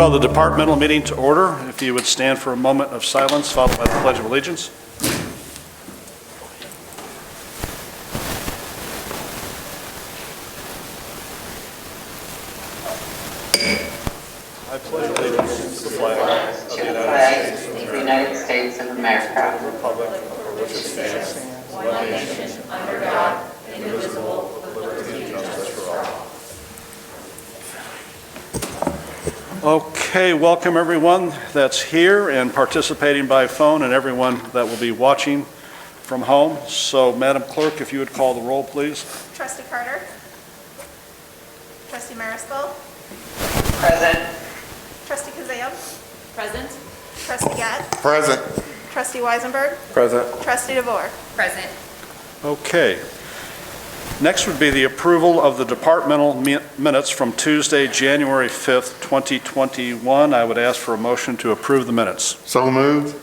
Call the departmental meeting to order. If you would stand for a moment of silence, followed by the Pledge of Allegiance. I pledge allegiance to the flag of the United States of America, the republic for which it stands, one nation, under God, indivisible, with liberty and justice for all. Okay, welcome everyone that's here and participating by phone and everyone that will be watching from home. So, Madam Clerk, if you would call the roll, please. Trustee Carter. Trustee Mariscal. present. Trustee Kazam. Present. Trustee Gadd. Present. Trustee Weisenberg. Present. Trustee DeVore. Present. Okay. Next would be the approval of the departmental minutes from Tuesday, January 5th, 2021. I would ask for a motion to approve the minutes. So moved.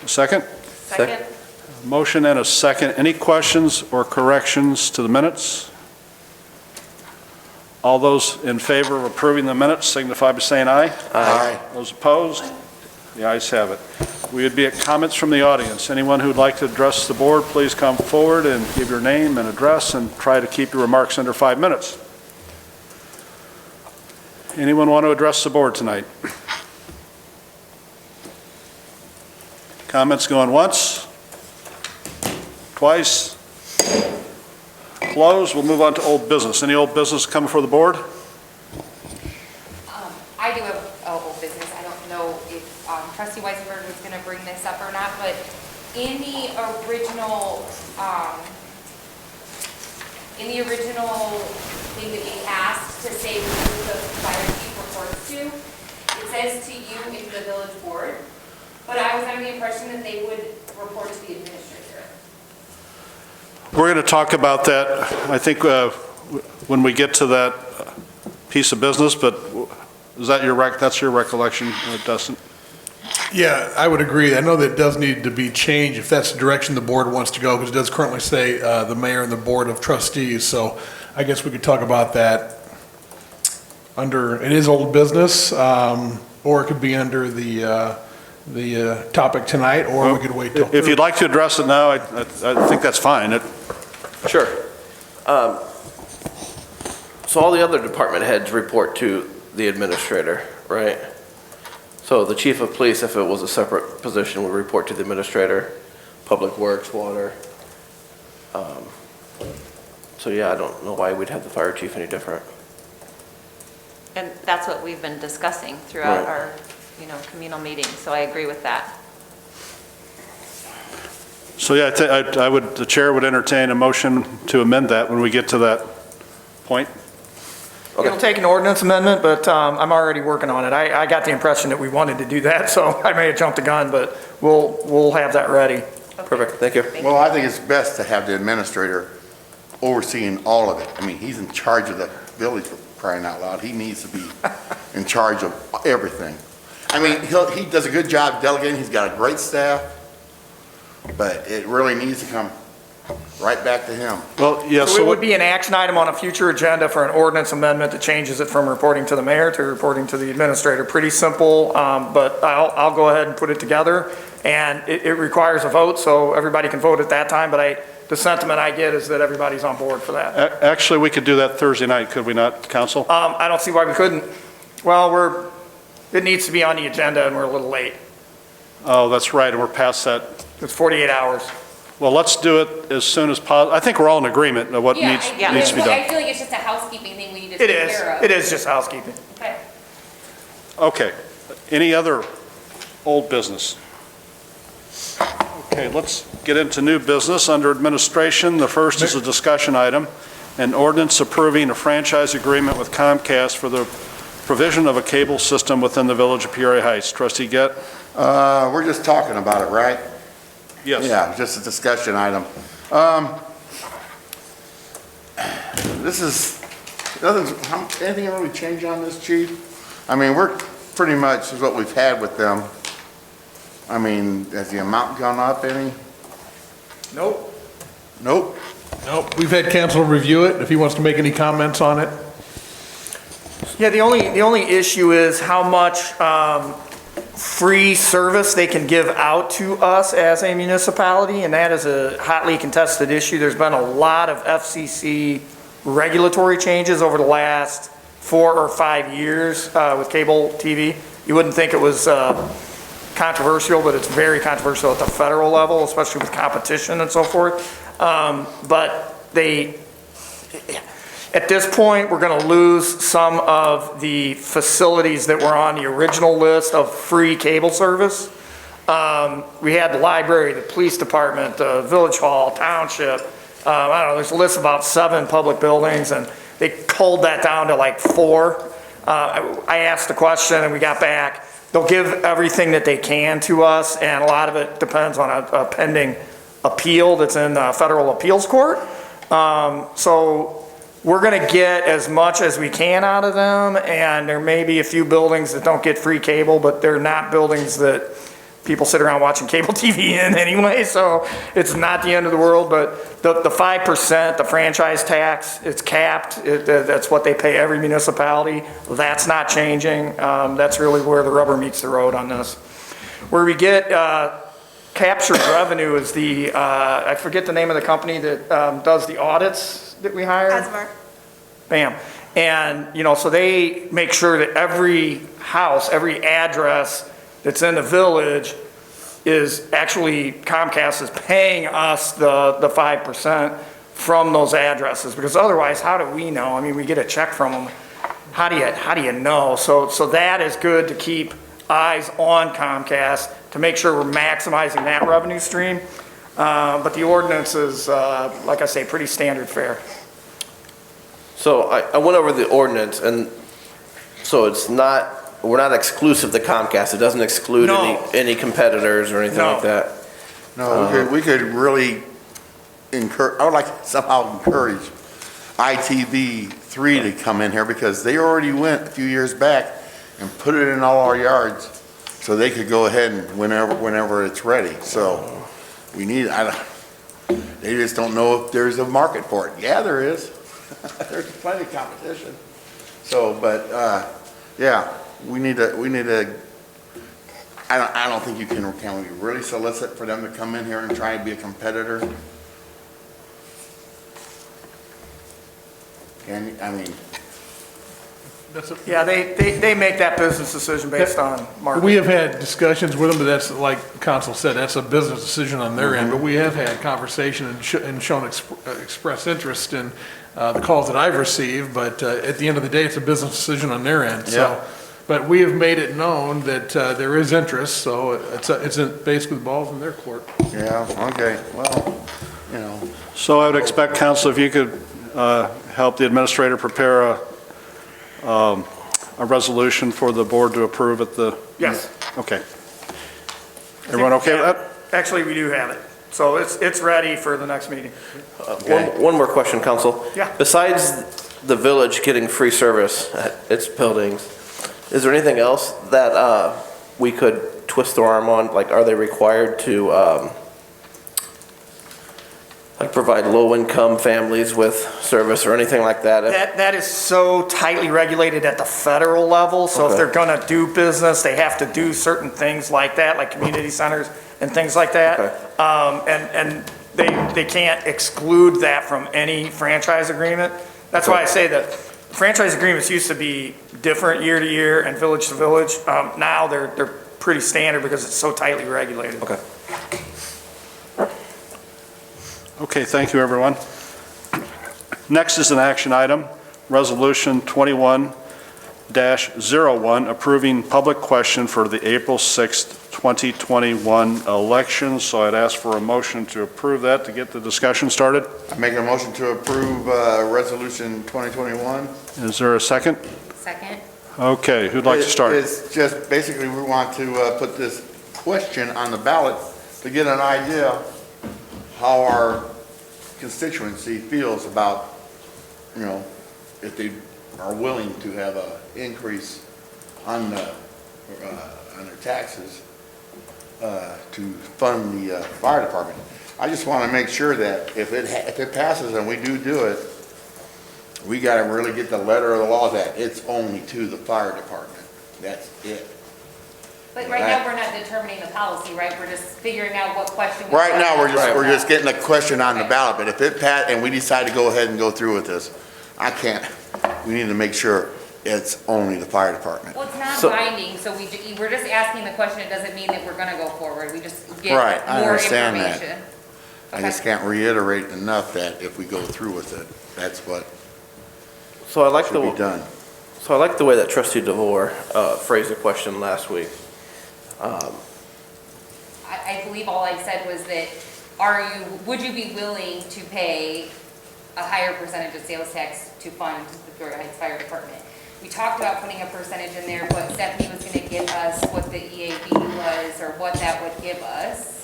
A second? Second. Motion and a second. Any questions or corrections to the minutes? All those in favor of approving the minutes signify by saying aye. Aye. Those opposed? The ayes have it. We would be at comments from the audience. Anyone who'd like to address the board, please come forward and give your name and address and try to keep your remarks under 5 minutes. Anyone want to address the board tonight? Comments going once? Twice? Closed. We'll move on to old business. Any old business come before the board? I do have old business. I don't know if Trustee Weisenberg was going to bring this up or not, but in the original thing that we asked to say who the fire chief reports to, it says to you in the village board, but I was under the impression that they would report to the administrator. We're going to talk about that, I think, when we get to that piece of business, but is that that's your recollection, Dustin? Yeah, I would agree. I know that it does need to be changed if that's the direction the board wants to go, because it does currently say the mayor and the board of trustees. So I guess we could talk about that under, it is old business, or it could be under the topic tonight, or we could wait till. If you'd like to address it now, I think that's fine. Sure. So all the other department heads report to the administrator, right? So the chief of police, if it was a separate position, would report to the administrator, public works, water. So yeah, I don't know why we'd have the fire chief any different. And that's what we've been discussing throughout Right. our, communal meetings, so I agree with that. So yeah, the chair would entertain a motion to amend that when we get to that point. Okay. It'll take an ordinance amendment, but I'm already working on it. I got the impression that we wanted to do that, so I may have jumped the gun, but we'll have that ready. Perfect, thank you. Well, I think it's best to have the administrator overseeing all of it. I mean, he's in charge of the village, for crying out loud. He needs to be in charge of everything. I mean, he does a good job delegating. He's got a great staff, but it really needs to come right back to him. Well, yeah, So it would be an action item on a future agenda for an ordinance amendment that changes it from reporting to the mayor to reporting to the administrator. Pretty simple, but I'll go ahead and put it together. And it requires a vote, so everybody can vote at that time, but the sentiment I get is that everybody's on board for that. Actually, we could do that Thursday night, could we not, council? I don't see why we couldn't. Well, it needs to be on the agenda and we're a little late. Oh, that's right, and we're past that. It's 48 hours. Well, let's do it as soon as possible. I think we're all in agreement of what needs to be I done. feel like it's just a housekeeping thing we need to It take is. care of. It is just housekeeping. Okay. Okay. Any other old business? Okay, let's get into new business. Under administration, the first is a discussion item, an ordinance approving a franchise agreement with Comcast for the provision of a cable system within the village of Peoria Heights. Trustee Gett? We're just talking about it, right? Yes. Yeah, just a discussion item. This is, anything really change on this, chief? I mean, we're pretty much is what we've had with them. I mean, has the amount gone up any? Nope. Nope. Nope, we've had council review it, if he wants to make any comments on it. Yeah, the only issue is how much free service they can give out to us as a municipality, and that is a hotly contested issue. There's been a lot of FCC regulatory changes over the last 4 or 5 years with cable TV. You wouldn't think it was controversial, but it's very controversial at the federal level, especially with competition and so forth. But at this point, we're going to lose some of the facilities that were on the original list of free cable service. We had the library, the police department, the village hall, township. I don't know, there's a list of about 7 public buildings, and they culled that down to like 4. I asked the question and we got back. They'll give everything that they can to us, and a lot of it depends on a pending appeal that's in the federal appeals court. So we're gonna get as much as we can out of them, and there may be a few buildings that don't get free cable, but they're not buildings that people sit around watching cable TV in anyway, so it's not the end of the world. But the 5%, the franchise tax, it's capped. That's what they pay every municipality. That's not changing. That's really where the rubber meets the road on this. Where we get captured revenue is the, I forget the name of the company that does the audits that we hire. Asmar. Bam. And, so they make sure that every house, every address that's in the village is actually, Comcast is paying us the 5% from those addresses, because otherwise, how do we know? I mean, we get a check from them. How do you know? So that is good to keep eyes on Comcast to make sure we're maximizing that revenue stream. But the ordinance is, like I say, pretty standard fare. So I went over the ordinance, and so we're not exclusive to Comcast. It doesn't exclude No. any competitors or anything No. like that. No, we could really I would like to somehow encourage ITV3 to come in here, because they already went a few years back and put it in all our yards, so they could go ahead and whenever it's ready. So we need, they just don't know if there's a market for it. Yeah, there is. There's plenty of competition. So, but, yeah, we need to, I don't think can we really solicit for them to come in here and try and be a competitor? And, I mean, Yeah, they make that business decision based on market. We have had discussions with them, but that's, like council said, that's a business decision on their end. But we have had conversation and shown express interest in the calls that I've received, but at the end of the day, it's a business decision on their end. So, Yeah. but we have made it known that there is interest, so it's basically the ball's in their court. yeah, okay, well, So I would expect, council, if you could help the administrator prepare a resolution for the board to approve at the... Yes. Okay. Everyone okay with that? Actually, we do have it. So it's ready for the next meeting. One more question, Council. Yeah. Besides the village getting free service at its buildings, is there anything else that we could twist their arm on? Like, are they required to provide low-income families with service or anything like that? That is so tightly regulated at the federal level, so if Okay. they're gonna do business, they have to do certain things like that, like community centers and things like that. Okay. And they can't exclude that from any franchise agreement. That's why I say that franchise agreements used to be different year to year and village to village. Now they're pretty standard because it's so tightly regulated. Okay. Okay, thank you, everyone. Next is an action item, Resolution 21-01, approving public question for the April 6th, 2021 election. So I'd ask for a motion to approve that to get the discussion started. I make a motion to approve Resolution 2021. Is there a second? Second. Okay, who'd like to start? It's just, basically, we want to put this question on the ballot to get an idea how our constituency feels about, if they are willing to have an increase on their taxes to fund the fire department. I just want to make sure that if it passes and we do it, We gotta really get the letter of the law that it's only to the fire department. That's it. But right now, we're not determining the policy, right? We're just figuring out what question. Right now, we're Right. just getting a question on the Right. ballot, but if it passed and we decide to go ahead and go through with this, we need to make sure it's only the fire department. Well, it's not So- binding, so we're just asking the question. It doesn't mean that we're gonna go forward. We just get Right, I more understand that. information. I just can't reiterate enough that if we go through with it, that's what So I like should be the, done. so I like the way that trustee DeVore phrased the question last week. I believe all I said was that, would you be willing to pay a higher percentage of sales tax to fund the Peoria Heights Fire Department? We talked about putting a percentage in there, but Stephanie was gonna give us what the EAB was, or what that would give us.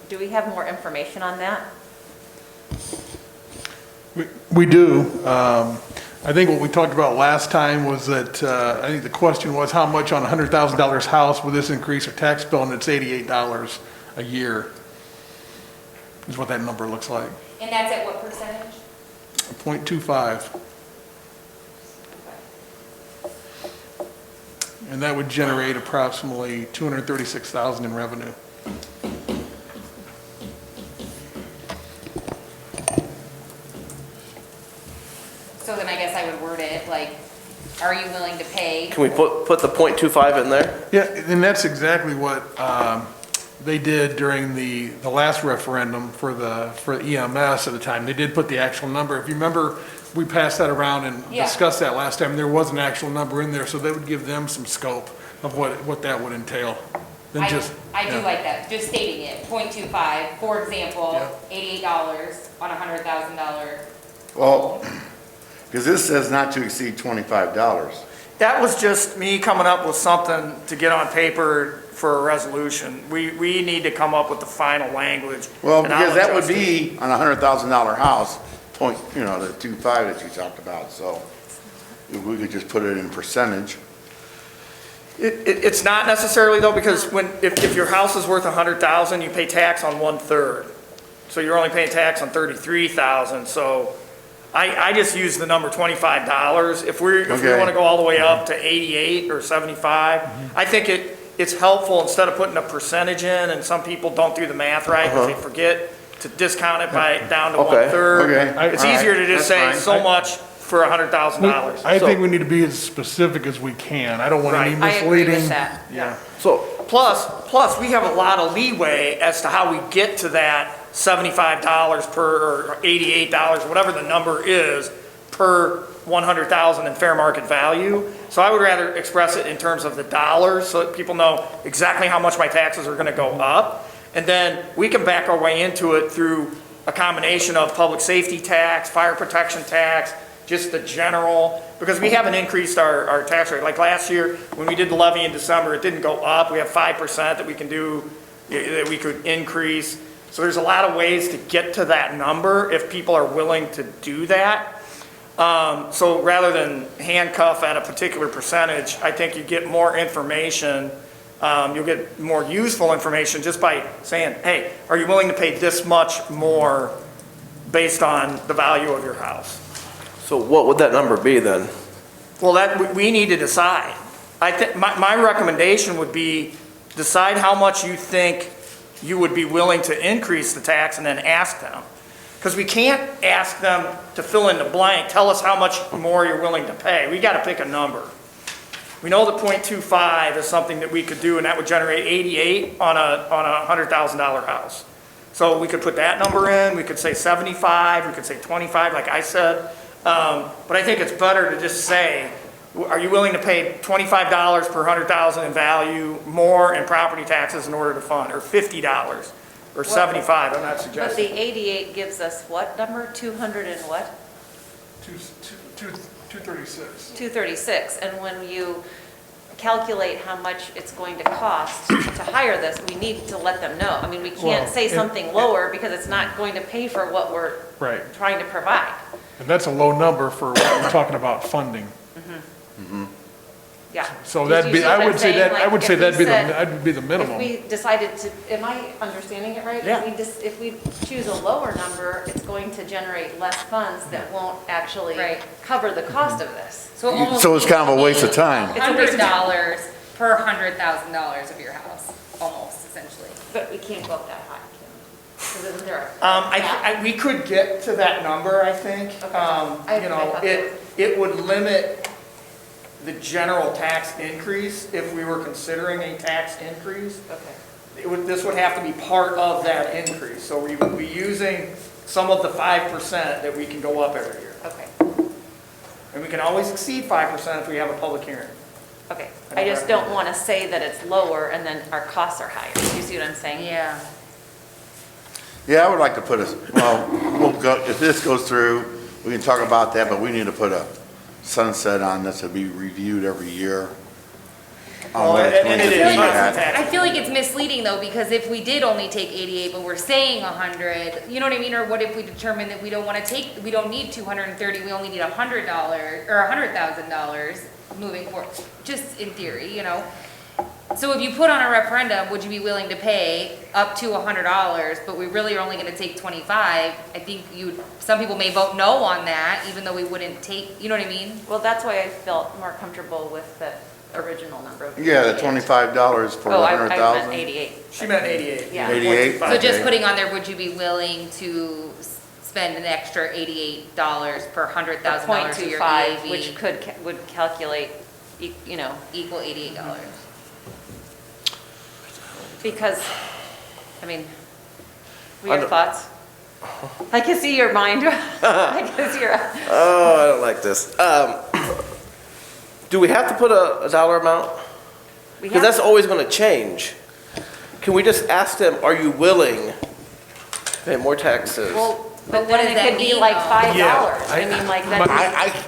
Do we have more information on that? We do. I think what we talked about last time was that, I think the question was how much on a $100,000 house would this increase our tax bill, and it's $88 a year is what that number looks like. And that's at what percentage? 0.25. And that would generate approximately $236,000 in revenue. So then I guess I would word it like, are you willing to pay? Can we put the .25 in there? Yeah, and that's exactly what they did during the last referendum for EMS at the time. They did put the actual number. If you remember, we passed that around and Yeah. discussed that last time. There was an actual number in there, so that would give them some scope of what that would entail. Than I just do yeah. like that, just stating it, .25, for example, $88 on a $100,000. Well, because this says not to exceed $25. That was just me coming up with something to get on paper for a resolution. We need to come up with the final language. Well, and I'll because that would adjust it. be on a $100,000 house, the 2.5 that you talked about, so if we could just put it in percentage. It's not necessarily though, because if your house is worth 100,000, you pay tax on 1/3. So you're only paying tax on 33,000, so I just use the number $25. If we Okay. want to go all the way up to 88 or 75, I think it's helpful instead of putting a percentage in, and some people don't do the math right because they forget to discount it down to Okay. 1/3. Okay. It's All right. easier to just say That's so fine. much for $100,000. I think we need to be as specific as we can. I don't want any Right. I agree misleading. with that. Yeah. So, Plus, we have a lot of leeway as to how we get to that $75 or $88, whatever the number is, per 100,000 in fair market value. So I would rather express it in terms of the dollars, so that people know exactly how much my taxes are gonna go up. And then we can back our way into it through a combination of public safety tax, fire protection tax, just the general, because we haven't increased our tax rate. Like last year, when we did the levy in December, it didn't go up. We have 5% that we can do, that we could increase. So there's a lot of ways to get to that number if people are willing to do that. So rather than handcuff at a particular percentage, I think you get more information. You'll get more useful information just by saying, hey, are you willing to pay this much more based on the value of your house? so what would that number be then? Well, we need to decide. I think, my recommendation would be, decide how much you think you would be willing to increase the tax and then ask them. Because we can't ask them to fill in the blank, tell us how much more you're willing to pay. We gotta pick a number. We know that .25 is something that we could do, and that would generate 88 on a $100,000 house. So we could put that number in, we could say 75, we could say 25, like I said. But I think it's better to just say, are you willing to pay $25 per 100,000 in value more in property taxes in order to fund, or $50, or 75, I'm not But suggesting. the 88 gives us what number? 200 and what? 236. 236. And when you calculate how much it's going to cost to hire this, we need to let them know. I mean, we can't Well, say something lower because it's not going to pay for what we're Right. trying to provide. And that's a low number for what we're talking about funding. Yeah. So Do that'd you be, see what I I'm would say saying? that, I Like, would say if we that'd be said- that'd be the minimum. If we decided to, am I understanding it right? Yeah. If we choose a lower number, it's going to generate less funds that won't actually Right. cover the cost of this. So it almost So it's kind of a waste of needs to be time. It's a waste of time. $100 per $100,000 of your house, almost, essentially. But we can't go up that high, Kim. Because isn't there a cap? We could get to that number, I think. Okay. I thought It would limit the general tax increase if we were considering a tax increase. Okay. This would have to be part of that increase. So we would be using some of the 5% that we can go up every year. Okay, And we can always exceed 5% if we have a public hearing. okay. I just don't want to say that it's lower and then our costs are higher. Do you see what I'm saying? Yeah. Yeah, I would like to put a, well, we'll go, if this goes through, we can talk about that, but we need to put a sunset on this to be reviewed every year. Well, what it's and going it to is. be at. I feel like it's misleading though, because if we did only take 88, but we're saying 100, you know what I mean? Or what if we determine that we don't want to take, we don't need 230, we only need $100 or $100,000 moving forward, just in theory, you know? So if you put on a referendum, would you be willing to pay up to $100, but we really are only going to take 25? I think some people may vote no on that, even though we wouldn't take, you know what I mean? Well, that's why I felt more comfortable with the original number. of Yeah, the 88. $25 for Oh, the I meant 100,000. 88. She meant 88. Yeah. 88. So just Okay. putting on there, would you be willing to spend an extra $88 per $100,000 of your .25, EAV? which would calculate, you know, Equal $88. because, I mean, I weird don't- thoughts? I can see your mind. I can see your, Oh, I don't like this. Do we have to put a dollar amount? we Because have, that's always going to change. Can we just ask them, are you willing to pay more taxes? well, But but what then does it that could be mean, like though? $5. Yeah, I mean, like that.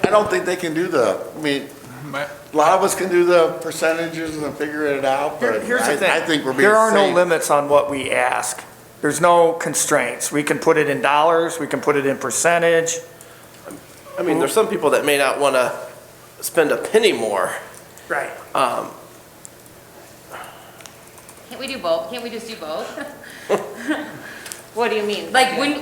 I don't think they can do I mean, a lot of us can do the percentages and figure it out, but Here's the thing. I think we're being There are no safe. limits on what we ask. There's no constraints. We can put it in dollars, we can put it in percentage. I mean, there's some people that may not want to spend a penny more. Right. Can't we do both? Can't we just do both? What do you mean? Like, are you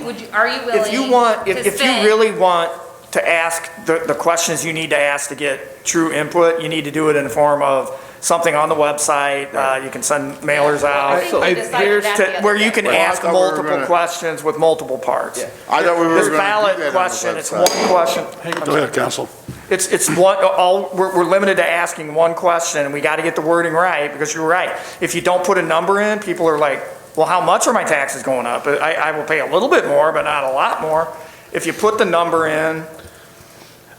willing If you want, to if you spend- really want to ask the questions you need to ask to get true input, you need to do it in the form of something on the website. You can send mailers I out. think we decided here's that to- the other Where you day. can Well, I ask thought we were multiple gonna- questions with multiple parts. Yeah. I thought we were This going to do ballot that on the question, it's one website. question. Go ahead, Counsel. It's one, we're limited to asking one question, and we got to get the wording right, because you're right. If you don't put a number in, people are like, well, how much are my taxes going up? I will pay a little bit more, but not a lot more. If you put the number in,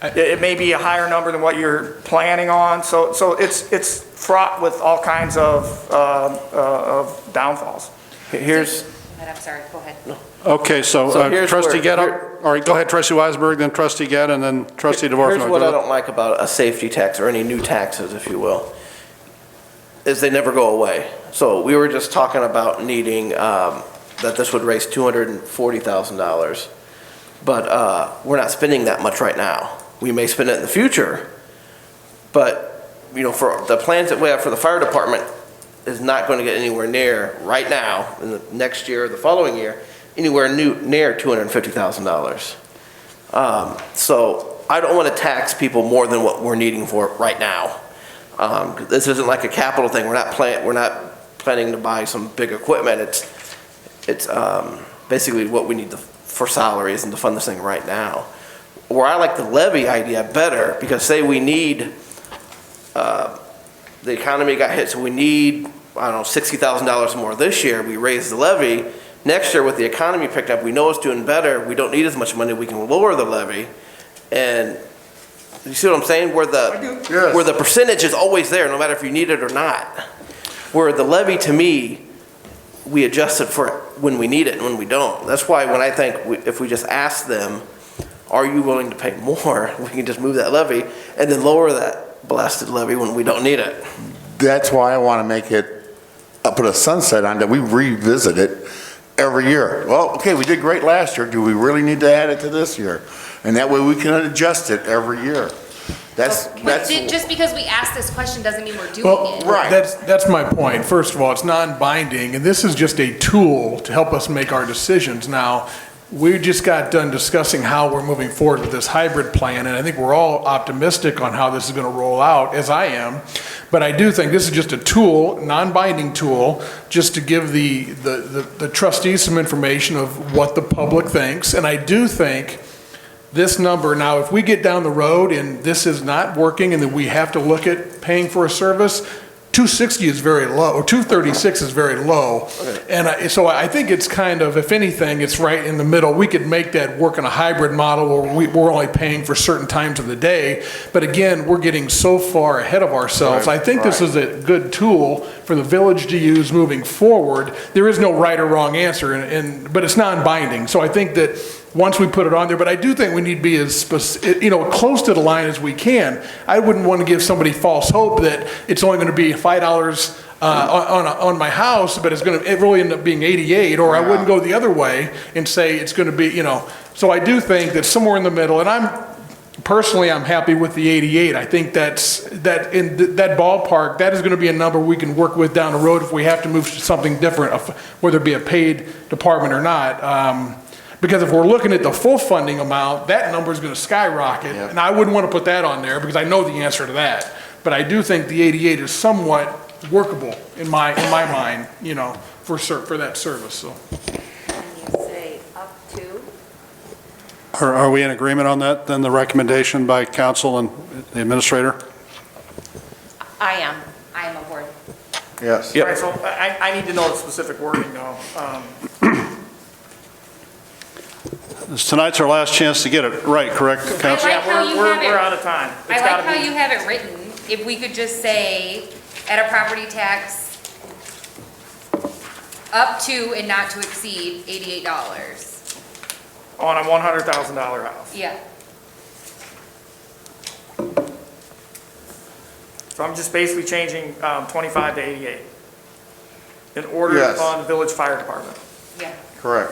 it may be a higher number than what you're planning on, so it's fraught with all kinds of downfalls. Here's, I'm sorry, go ahead. Okay, so So here's trustee where- Gett, here- all right, go ahead, trustee Weisberg, then trustee Gett, and then trustee DeVore. here's what I don't like about a safety tax or any new taxes, if you will, is they never go away. So we were just talking about needing, that this would raise $240,000. But we're not spending that much right now. We may spend it in the future, but, you know, for the plans that we have for the fire department is not going to get anywhere near, right now, in the next year or the following year, anywhere near $250,000. So I don't want to tax people more than what we're needing for it right now. This isn't like a capital thing. We're not planning to buy some big equipment. It's basically what we need for salaries and to fund this thing right now. Where I like the levy idea better, because say we need, the economy got hit, so we need, I don't know, $60,000 more this year, we raise the levy. Next year with the economy picked up, we know it's doing better, we don't need as much money, we can lower the levy. And you see what I'm saying? Where Yes. the percentage is always there, no matter if you need it or not. Where the levy, to me, we adjust it for when we need it and when we don't. That's why when I think if we just ask them, are you willing to pay more? We can just move that levy and then lower that blasted levy when we don't need it. That's why I want to make it, put a sunset on that, we revisit it every year. Well, okay, we did great last year, do we really need to add it to this year? And that way we can adjust it every year. Just because we asked this question doesn't mean we're doing Well, it. Right. that's my point. First of all, it's non-binding, and this is just a tool to help us make our decisions. Now, we just got done discussing how we're moving forward with this hybrid plan, and I think we're all optimistic on how this is going to roll out, as I am. But I do think this is just a tool, non-binding tool, just to give the trustees some information of what the public thinks. And I do think this number, now, if we get down the road and this is not working and then we have to look at paying for a service, 260 is very low, or 236 is very low. And so I think it's kind of, if anything, it's right in the middle. We could make that work in a hybrid model where we're only paying for certain times of the day. But again, we're getting so far ahead of ourselves. Right, I think this is a good tool for the village to use moving forward. There is no right or wrong answer, but it's non-binding. So I think that once we put it on there, but I do think we need to be as close to the line as we can. I wouldn't want to give somebody false hope that it's only going to be $5 on my house, but it really end up being 88, or I wouldn't go the other way and say it's going to be, So I do think that somewhere in the middle, and I'm happy with the 88. I think that in that ballpark, that is going to be a number we can work with down the road if we have to move to something different, whether it be a paid department or not. Because if we're looking at the full funding amount, that number is going to skyrocket. Yep. And I wouldn't want to put that on there because I know the answer to that. But I do think the 88 is somewhat workable in my mind, for that service, so. And you say up to? Are we in agreement on that, then the recommendation by council and the administrator? I am. I am aboard. Yes. All right, so I need to know the specific wording though. Tonight's our last chance to get it right, correct, council? I like how you have it. We're out of time. It's I like gotta how be- you have it written. If we could just say, at a property tax up to and not to exceed $88. On a $100,000 house. Yeah. So I'm just basically changing 25 to 88 in order to Yes. fund village fire department. Yeah. Correct.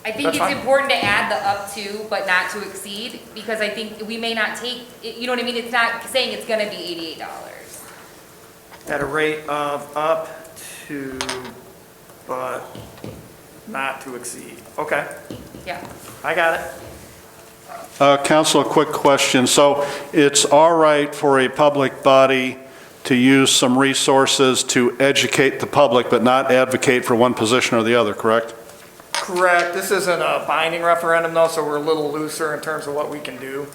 I think That's it's fine. important to add the up to, but not to exceed, because I think we may not take, you know what I mean? It's not saying it's gonna be $88. At a rate of up to, but not to exceed. Okay, Yeah. I got it. Council, a quick question. So it's all right for a public body to use some resources to educate the public, but not advocate for one position or the other, correct? Correct. This isn't a binding referendum though, so we're a little looser in terms of what we can do.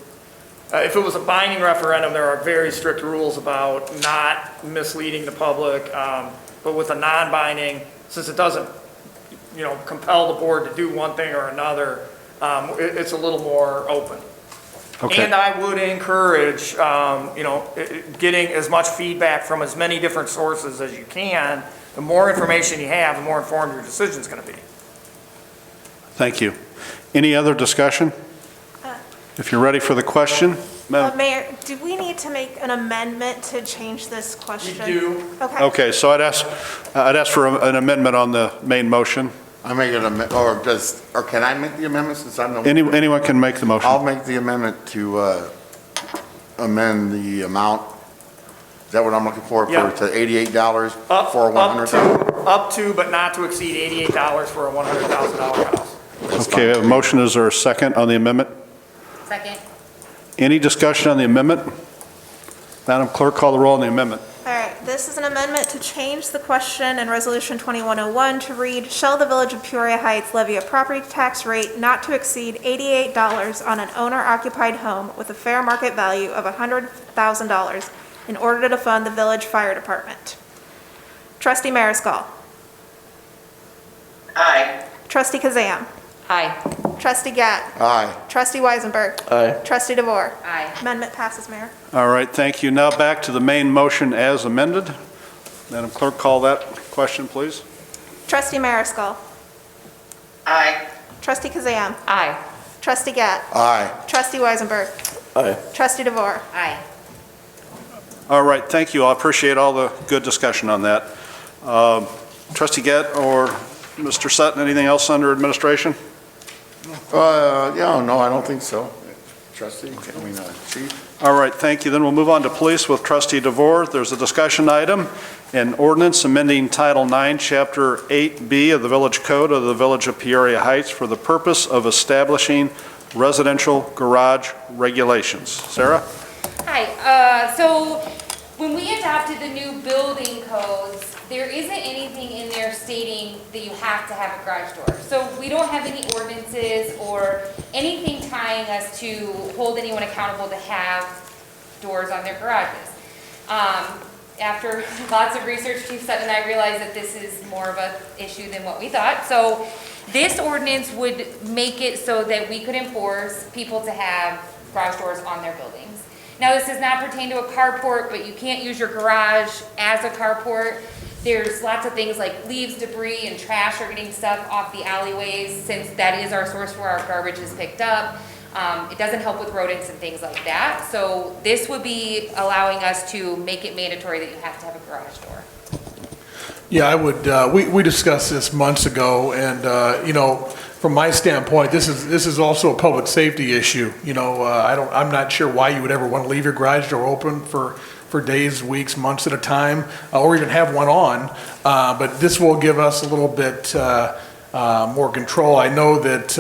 If it was a binding referendum, there are very strict rules about not misleading the public. But with a non-binding, since it doesn't, compel the board to do one thing or another, it's a little more open. Okay. And I would encourage, getting as much feedback from as many different sources as you can. The more information you have, the more informed your decision's gonna be. Thank you. Any other discussion? If you're ready for the question, Madam. Mayor, do we need to make an amendment to change this question? You do. Okay. Okay, so I'd ask for an amendment on the main motion. I make it, or can I make the amendment since I'm the? Anyone can make the motion. I'll make the amendment to amend the amount. Is that what I'm looking for? Yeah. To $88 Up, for up 100,000? up to, but not to exceed $88 for a $100,000 house. Okay, we have a motion. Is there a second on the amendment? Second. Any discussion on the amendment? Madam Clerk, call the roll on the amendment. All right, this is an amendment to change the question in Resolution 2101 to read, shall the Village of Peoria Heights levy a property tax rate not to exceed $88 on an owner-occupied home with a fair market value of $100,000 in order to fund the village fire department? Trustee Mariscal. Aye. Trustee Kazam. Aye. Trustee Gatt. Aye. Trustee Weisenberg. Aye. Trustee DeVore. Aye. Amendment passes, Mayor. All right, thank you. Now back to the main motion as amended. Madam Clerk, call that question, please. Trustee Mariscal. Aye. Trustee Kazam. Aye. Trustee Gatt. Aye. Trustee Weisenberg. Aye. Trustee DeVore. Aye. All right, thank you. I appreciate all the good discussion on that. Trustee Gett or Mr. Sutton, anything else under administration? Yeah, no, I don't think so. trustee, chief. All right, thank you. Then we'll move on to police with trustee DeVore. There's a discussion item, an ordinance amending Title 9, Chapter 8B of the Village Code of the Village of Peoria Heights for the purpose of establishing residential garage regulations. Sarah? Hi, so when we adopted the new building codes, there isn't anything in there stating that you have to have a garage door. So we don't have any ordinances or anything tying us to hold anyone accountable to have doors on their garages. After lots of research, Chief Sutton and I realized that this is more of an issue than what we thought. So this ordinance would make it so that we could enforce people to have garage doors on their buildings. Now, this does not pertain to a carport, but you can't use your garage as a carport. There's lots of things like leaves, debris, and trash are getting stuck off the alleyways, since that is our source where our garbage is picked up. It doesn't help with rodents and things like that. So this would be allowing us to make it mandatory that you have to have a garage door. Yeah, I would, we discussed this months ago, and, you know, from my standpoint, this is also a public safety issue. You know, I'm not sure why you would ever want to leave your garage door open for days, weeks, months at a time, or even have one on. But this will give us a little bit more control. I know that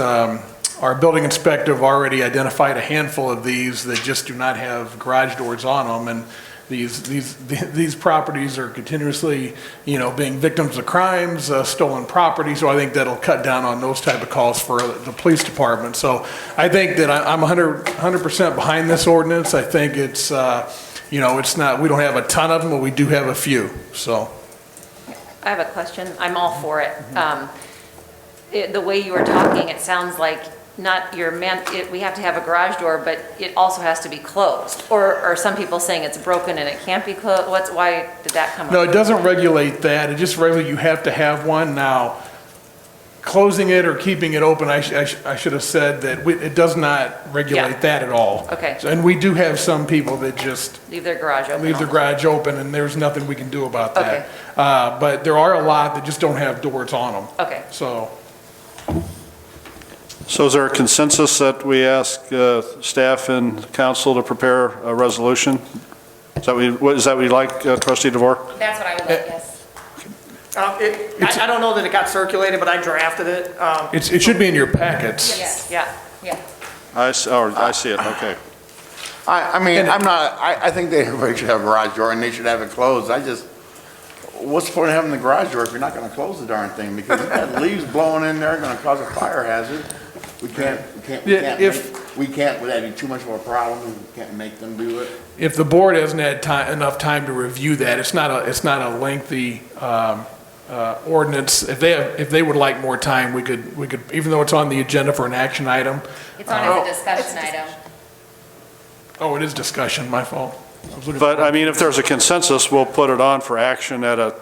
our building inspector have already identified a handful of these that just do not have garage doors on them, and these properties are continuously, you know, being victims of crimes, stolen property. So I think that'll cut down on those type of calls for the police department. So I think that I'm 100% behind this ordinance. I think it's, you know, it's not, we don't have a ton of them, but we do have a few, so. I have a question. I'm all for it. The way you were talking, it sounds like not we have to have a garage door, but it also has to be closed. Or some people saying it's broken and it can't be closed. Why did that come up? No, it doesn't regulate that. It just regulates you have to have one. Now, closing it or keeping it open, I should have said that it does not regulate that at all. Okay. And we do have some people that just Leave their garage open. leave their garage open, and there's nothing we can do about that. Okay. But there are a lot that just don't have doors on them. Okay. So, So is there a consensus that we ask staff and council to prepare a resolution? Is that what you like, trustee DeVore? That's what I would like, yes. I don't know that it got circulated, but I drafted it. it should be in your packets. Yes. Yeah. I see it, okay. I mean, I think that everybody should have a garage door and they should have it closed. What's the point of having the garage door if you're not gonna close the darn thing? Because if that leaves blowing in there, gonna cause a fire hazard. Would that be too much of a problem? We can't make them do it? If the board hasn't had enough time to review that, it's not a lengthy ordinance. If they would like more time, we could, even though it's on the agenda for an action item. It's on as a discussion item. Oh, it is discussion, my fault. But, I mean, if there's a consensus, we'll put it on for action at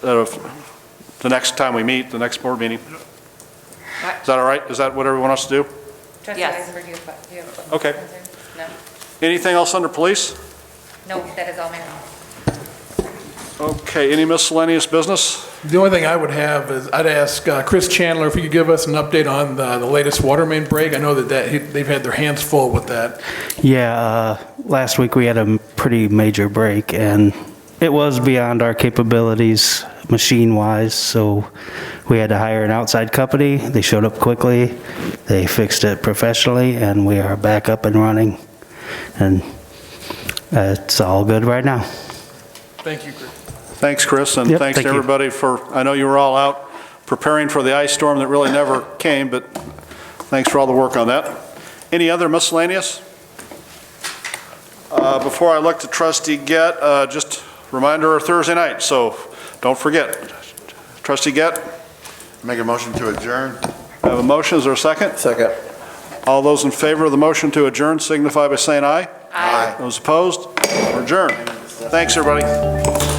the next time we meet, the next board meeting. Is that all right? Is that what everyone wants to do? Trustee Yes. Eisenberg, do you have Okay. No? Anything else under police? No, that is all, Mayor. Okay, any miscellaneous business? The only thing I would have is, I'd ask Chris Chandler if he could give us an update on the latest water main break. I know that they've had their hands full with that. Yeah, last week we had a pretty major break, and it was beyond our capabilities machine-wise, so we had to hire an outside company. They showed up quickly, they fixed it professionally, and we are back up and running, and it's all good right now. Thank you, Chris. Thanks, Chris, and Yep, thanks to thank you. everybody I know you were all out preparing for the ice storm that really never came, but thanks for all the work on that. Any other miscellaneous? Before I look to trustee Gett, just a reminder of Thursday night, so don't forget. Trustee Gett, Make a motion to adjourn? I have a motion, is there a second? Second. All those in favor of the motion to adjourn signify by saying aye. Aye. Those opposed, we're adjourned. Thanks, everybody.